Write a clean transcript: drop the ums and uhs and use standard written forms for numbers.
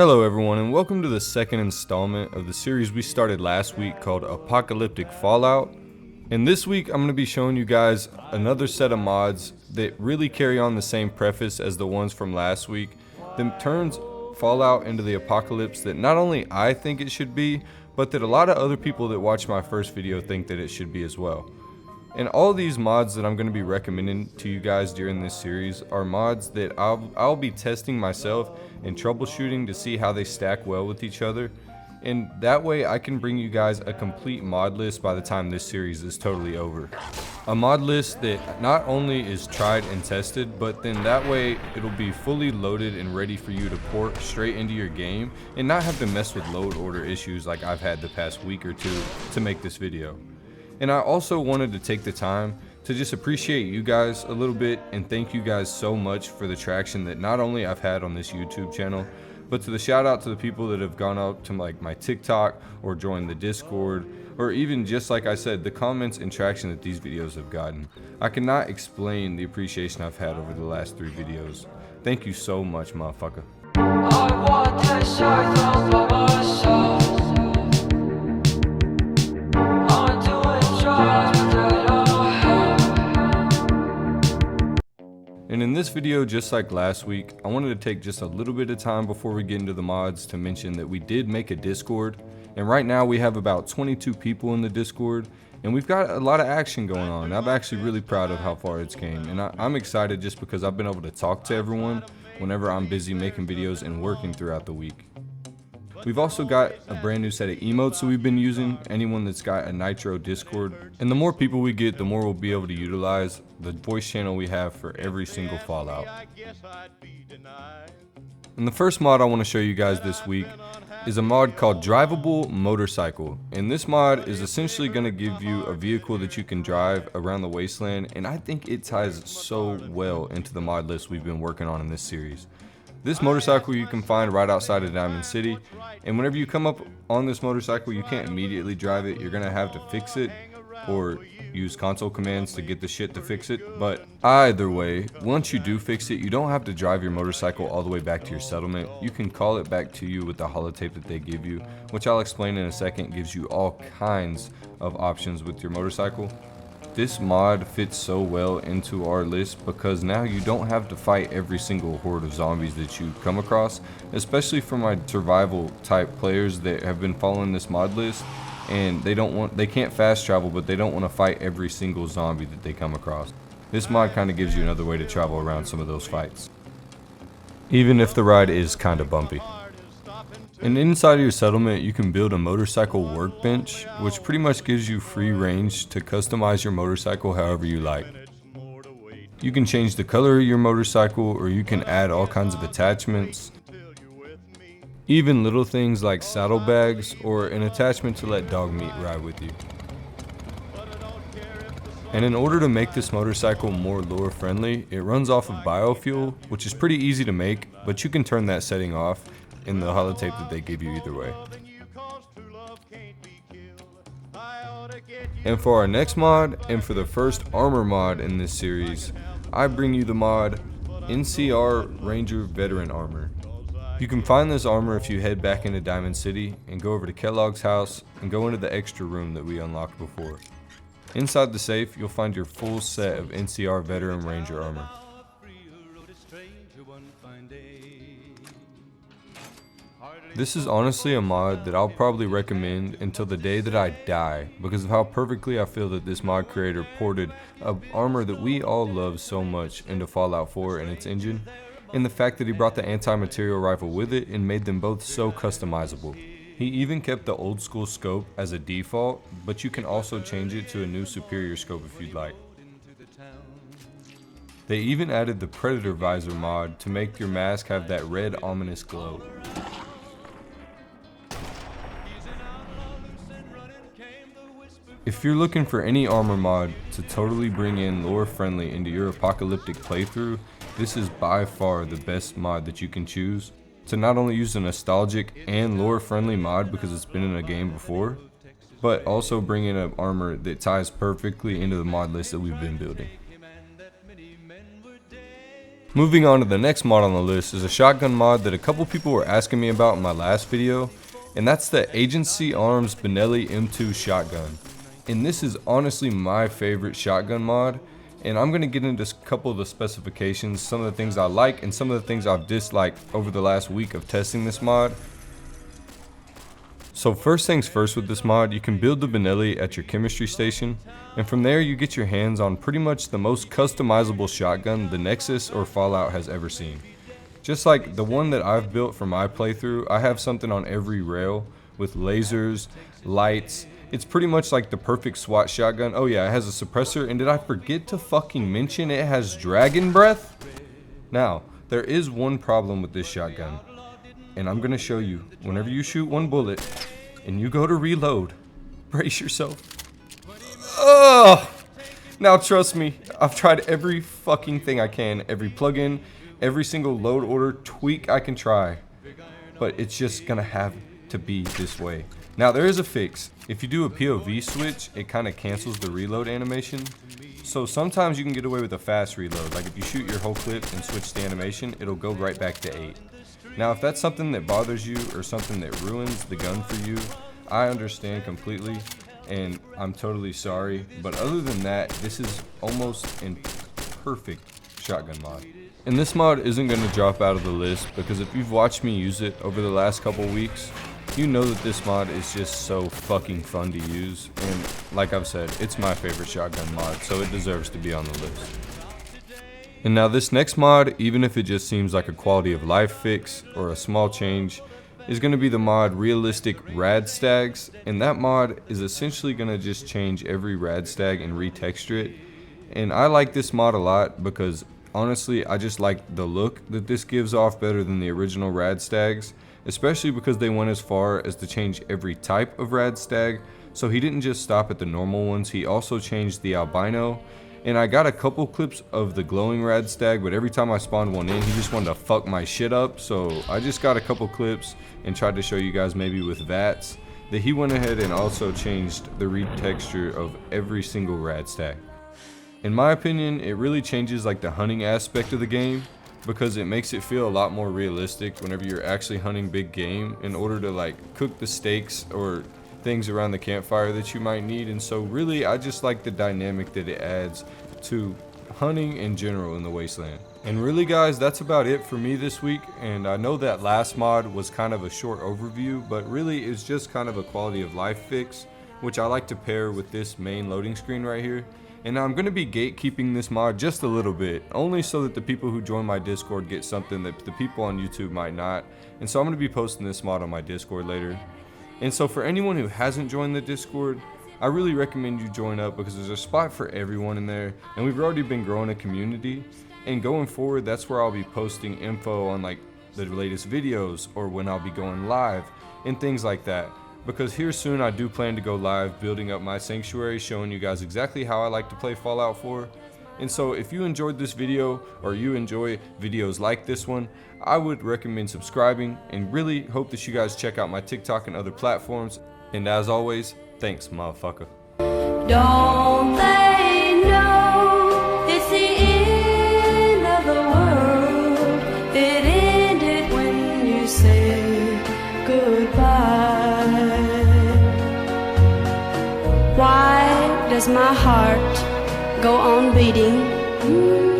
Hello everyone, and welcome to the second installment of the series we started last week called Apocalyptic Fallout. And this week I'm going to be showing you guys another set of mods that really carry on the same preface as the ones from last week, that turns Fallout into the apocalypse that not only I think it should be, but that a lot of other people that watched my first video think that it should be as well. And all these mods that I'm going to be recommending to you guys during this series are mods that I'll be testing myself and troubleshooting to see how they stack well with each other. And that way I can bring you guys a complete mod list by the time this series is totally over. A mod list that not only is tried and tested, but then that way it'll be fully loaded and ready for you to port straight into your game and not have to mess with load order issues like I've had the past week or two to make this video. And I also wanted to take the time to just appreciate you guys a little bit and thank you guys so much for the traction that not only I've had on this YouTube channel, but to the shout out to the people that have gone up to like my TikTok or joined the Discord, or even just like I said, the comments and traction that these videos have gotten. I cannot explain the appreciation I've had over the last 3 videos. Thank you so much, motherfucker. And in this video, just like last week, I wanted to take just a little bit of time before we get into the mods to mention that we did make a Discord, and right now we have about 22 people in the Discord, and we've got a lot of action going on. I'm actually really proud of how far it's came, and I'm excited just because I've been able to talk to everyone whenever I'm busy making videos and working throughout the week. We've also got a brand new set of emotes that we've been using, anyone that's got a Nitro Discord. And the more people we get, the more we'll be able to utilize the voice channel we have for every single Fallout. And the first mod I want to show you guys this week is a mod called Drivable Motorcycle. And this mod is essentially going to give you a vehicle that you can drive around the wasteland, and I think it ties so well into the mod list we've been working on in this series. This motorcycle you can find right outside of Diamond City, and whenever you come up on this motorcycle you can't immediately drive it. You're gonna have to fix it or use console commands to get the shit to fix it, but either way, once you do fix it, you don't have to drive your motorcycle all the way back to your settlement. You can call it back to you with the holotape that they give you, which I'll explain in a second. Gives you all kinds of options with your motorcycle. This mod fits so well into our list because now you don't have to fight every single horde of zombies that you come across, especially for my survival type players that have been following this mod list, and they can't fast travel, but they don't want to fight every single zombie that they come across. This mod kind of gives you another way to travel around some of those fights, even if the ride is kind of bumpy. And inside of your settlement you can build a motorcycle workbench, which pretty much gives you free range to customize your motorcycle however you like. You can change the color of your motorcycle, or you can add all kinds of attachments, even little things like saddlebags or an attachment to let dog meat ride with you. And in order to make this motorcycle more lure friendly, it runs off of biofuel, which is pretty easy to make, but you can turn that setting off in the holotape that they give you either way. And for our next mod, and for the first armor mod in this series, I bring you the mod NCR Ranger Veteran Armor. You can find this armor if you head back into Diamond City and go over to Kellogg's house and go into the extra room that we unlocked before. Inside the safe, you'll find your full set of NCR Veteran Ranger armor. This is honestly a mod that I'll probably recommend until the day that I die, because of how perfectly I feel that this mod creator ported an armor that we all love so much into Fallout 4 and its engine, and the fact that he brought the anti-material rifle with it and made them both so customizable. He even kept the old school scope as a default, but you can also change it to a new superior scope if you'd like. They even added the Predator Visor mod to make your mask have that red ominous glow. If you're looking for any armor mod to totally bring in lore friendly into your apocalyptic playthrough, this is by far the best mod that you can choose to not only use a nostalgic and lore friendly mod because it's been in a game before, but also bring in an armor that ties perfectly into the mod list that we've been building. Moving on to the next mod on the list is a shotgun mod that a couple people were asking me about in my last video, and that's the Agency Arms Benelli M2 shotgun. And this is honestly my favorite shotgun mod, and I'm going to get into a couple of the specifications, some of the things I like and some of the things I've disliked over the last week of testing this mod. So first things first with this mod, you can build the Benelli at your chemistry station, and from there you get your hands on pretty much the most customizable shotgun the Nexus or Fallout has ever seen. Just like the one that I've built for my playthrough, I have something on every rail with lasers, lights. It's pretty much like the perfect SWAT shotgun. Oh yeah, it has a suppressor, and did I forget to fucking mention it has dragon breath? Now, there is one problem with this shotgun, and I'm gonna show you. Whenever you shoot one bullet and you go to reload, brace yourself. Ugh! Now trust me, I've tried every fucking thing I can, every plugin, every single load order tweak I can try, but it's just gonna have to be this way. Now there is a fix. If you do a POV switch, it kind of cancels the reload animation. So sometimes you can get away with a fast reload, like if you shoot your whole clip and switch the animation, it'll go right back to 8. Now if that's something that bothers you or something that ruins the gun for you, I understand completely and I'm totally sorry, but other than that, this is almost a perfect shotgun mod. And this mod isn't going to drop out of the list because if you've watched me use it over the last couple weeks, you know that this mod is just so fucking fun to use, and like I've said, it's my favorite shotgun mod, so it deserves to be on the list. And now this next mod, even if it just seems like a quality of life fix or a small change, is going to be the mod Realistic Rad Stags, and that mod is essentially going to just change every rad stag and retexture it. And I like this mod a lot because honestly I just like the look that this gives off better than the original rad stags, especially because they went as far as to change every type of rad stag. So he didn't just stop at the normal ones, he also changed the albino. And I got a couple clips of the glowing rad stag, but every time I spawned one in, he just wanted to fuck my shit up. So I just got a couple clips and tried to show you guys maybe with VATS that he went ahead and also changed the retexture of every single rad stag. In my opinion, it really changes like the hunting aspect of the game because it makes it feel a lot more realistic whenever you're actually hunting big game in order to like cook the steaks or things around the campfire that you might need. And so really I just like the dynamic that it adds to hunting in general in the wasteland. And really guys, that's about it for me this week, and I know that last mod was kind of a short overview, but really it's just kind of a quality of life fix which I like to pair with this main loading screen right here. And now I'm going to be gatekeeping this mod just a little bit, only so that the people who join my Discord get something that the people on YouTube might not. And so I'm going to be posting this mod on my Discord later. And so for anyone who hasn't joined the Discord, I really recommend you join up because there's a spot for everyone in there, and we've already been growing a community. And going forward, that's where I'll be posting info on like the latest videos or when I'll be going live and things like that. Because here soon I do plan to go live building up my sanctuary, showing you guys exactly how I like to play Fallout 4. And so if you enjoyed this video or you enjoy videos like this one, I would recommend subscribing and really hope that you guys check out my TikTok and other platforms. And as always, thanks motherfucker. Don't they know it's the end of the world? It ended when you said goodbye. Why does my heart go on beating?